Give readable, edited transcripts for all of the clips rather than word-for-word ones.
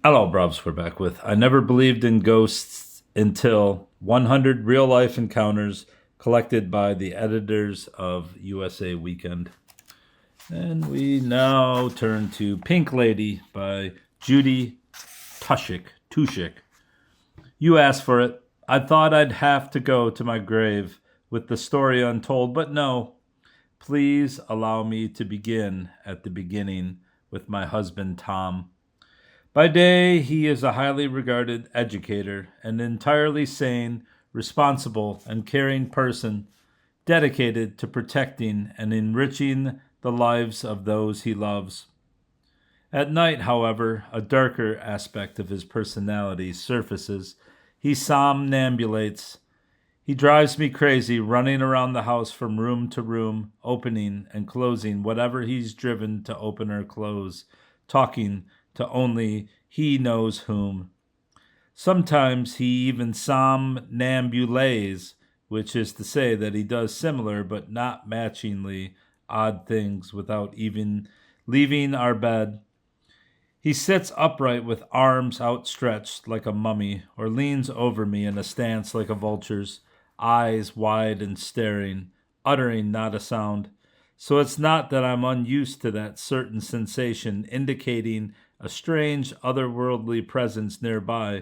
Hello, Brubs. We're back with I Never Believed in Ghosts Until 100 Real Life Encounters collected by the editors of USA Weekend. And we now turn to Pink Lady by Judy Tuschak. You asked for it. I thought I'd have to go to my grave with the story untold, but no. Please allow me to begin at the beginning with my husband, Tom. By day, he is a highly regarded educator, an entirely sane, responsible, and caring person dedicated to protecting and enriching the lives of those he loves. At night, however, a darker aspect of his personality surfaces. He somnambulates. He drives me crazy, running around the house from room to room, opening and closing whatever he's driven to open or close, talking to only he knows whom. Sometimes he even somnambulates, which is to say that he does similar but not matchingly odd things without even leaving our bed. He sits upright with arms outstretched like a mummy, or leans over me in a stance like a vulture's, eyes wide and staring, uttering not a sound. So it's not that I'm unused to that certain sensation indicating a strange otherworldly presence nearby.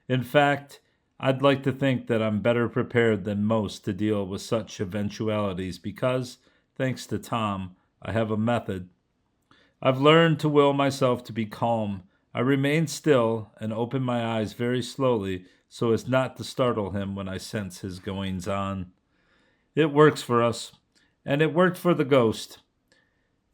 In fact, I'd like to think that I'm better prepared than most to deal with such eventualities because, thanks to Tom, I have a method. I've learned to will myself to be calm. I remain still and open my eyes very slowly so as not to startle him when I sense his goings on. It works for us, and it worked for the ghost.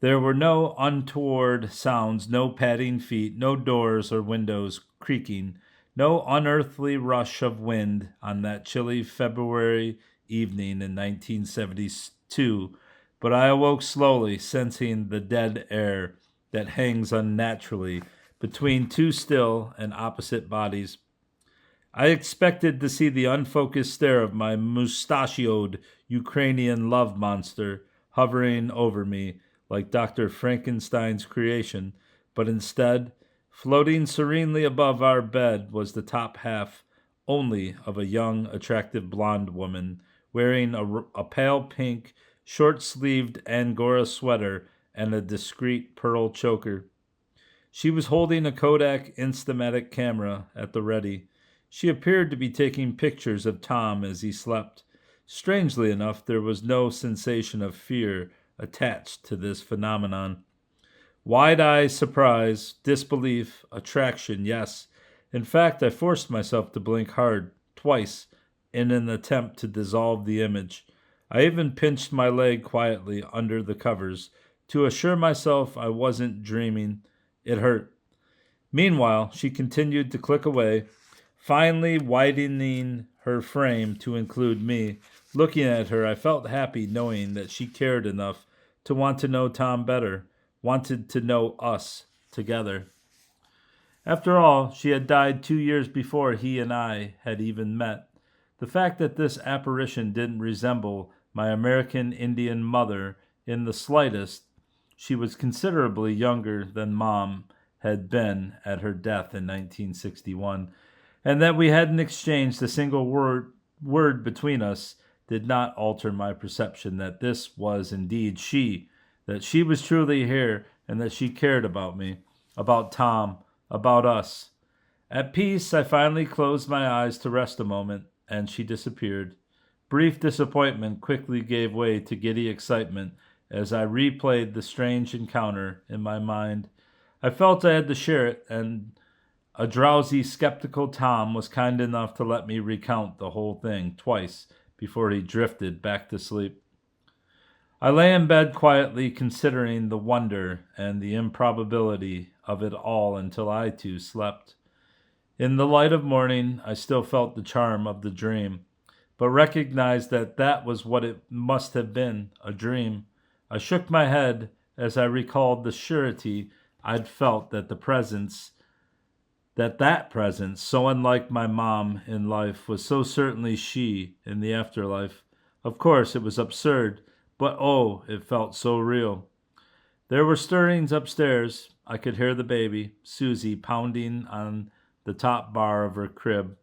There were no untoward sounds, no padding feet, no doors or windows creaking, no unearthly rush of wind on that chilly February evening in 1972, but I awoke slowly, sensing the dead air that hangs unnaturally between two still and opposite bodies. I expected to see the unfocused stare of my mustachioed Ukrainian love monster hovering over me like Dr. Frankenstein's creation, but instead, floating serenely above our bed was the top half only of a young, attractive blonde woman wearing a pale pink, short sleeved Angora sweater and a discreet pearl choker. She was holding a Kodak Instamatic camera at the ready. She appeared to be taking pictures of Tom as he slept. Strangely enough, there was no sensation of fear attached to this phenomenon. Wide-eyed surprise, disbelief, attraction, yes. In fact, I forced myself to blink hard, twice, in an attempt to dissolve the image. I even pinched my leg quietly under the covers to assure myself I wasn't dreaming. It hurt. Meanwhile, she continued to click away, finally widening her frame to include me. Looking at her, I felt happy knowing that she cared enough to want to know Tom better, wanted to know us together. After all, she had died 2 years before he and I had even met. The fact that this apparition didn't resemble my American Indian mother in the slightest, she was considerably younger than Mom had been at her death in 1961, and that we hadn't exchanged a single word between us did not alter my perception that this was indeed she, that she was truly here, and that she cared about me, about Tom, about us. At peace, I finally closed my eyes to rest a moment, and she disappeared. Brief disappointment quickly gave way to giddy excitement as I replayed the strange encounter in my mind. I felt I had to share it, and a drowsy, skeptical Tom was kind enough to let me recount the whole thing twice before he drifted back to sleep. I lay in bed quietly considering the wonder and the improbability of it all until I too slept. In the light of morning, I still felt the charm of the dream, but recognized that that was what it must have been, a dream. I shook my head as I recalled the surety I'd felt that presence, so unlike my mom in life, was so certainly she in the afterlife. Of course, it was absurd, but oh, it felt so real. There were stirrings upstairs. I could hear the baby, Susie, pounding on the top bar of her crib.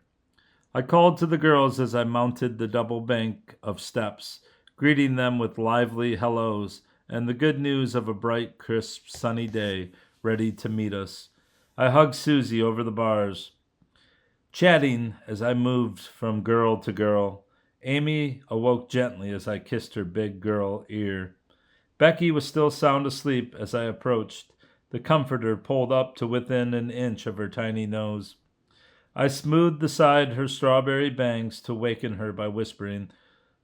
I called to the girls as I mounted the double bank of steps, greeting them with lively hellos and the good news of a bright, crisp, sunny day ready to meet us. I hugged Susie over the bars, chatting as I moved from girl to girl. Amy awoke gently as I kissed her big girl ear. Becky was still sound asleep as I approached, the comforter pulled up to within an inch of her tiny nose. I smoothed aside her strawberry bangs to waken her by whispering,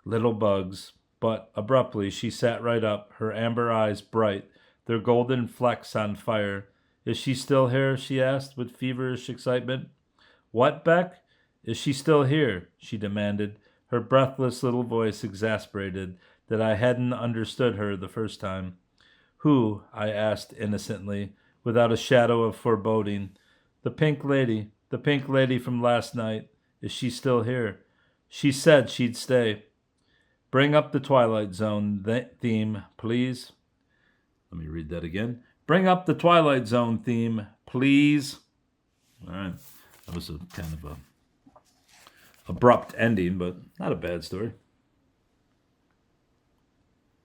"Little bugs." But abruptly she sat right up, her amber eyes bright, their golden flecks on fire. "Is she still here?" she asked with feverish excitement. "What, Beck? Is she still here?" she demanded, her breathless little voice exasperated that I hadn't understood her the first time. "Who?" I asked innocently, without a shadow of foreboding. The pink lady from last night. Is she still here?" "She said she'd stay." "Bring up the Twilight Zone theme, please." Let me read that again. "Bring up the Twilight Zone theme, please." All right. That was a kind of a abrupt ending, but not a bad story.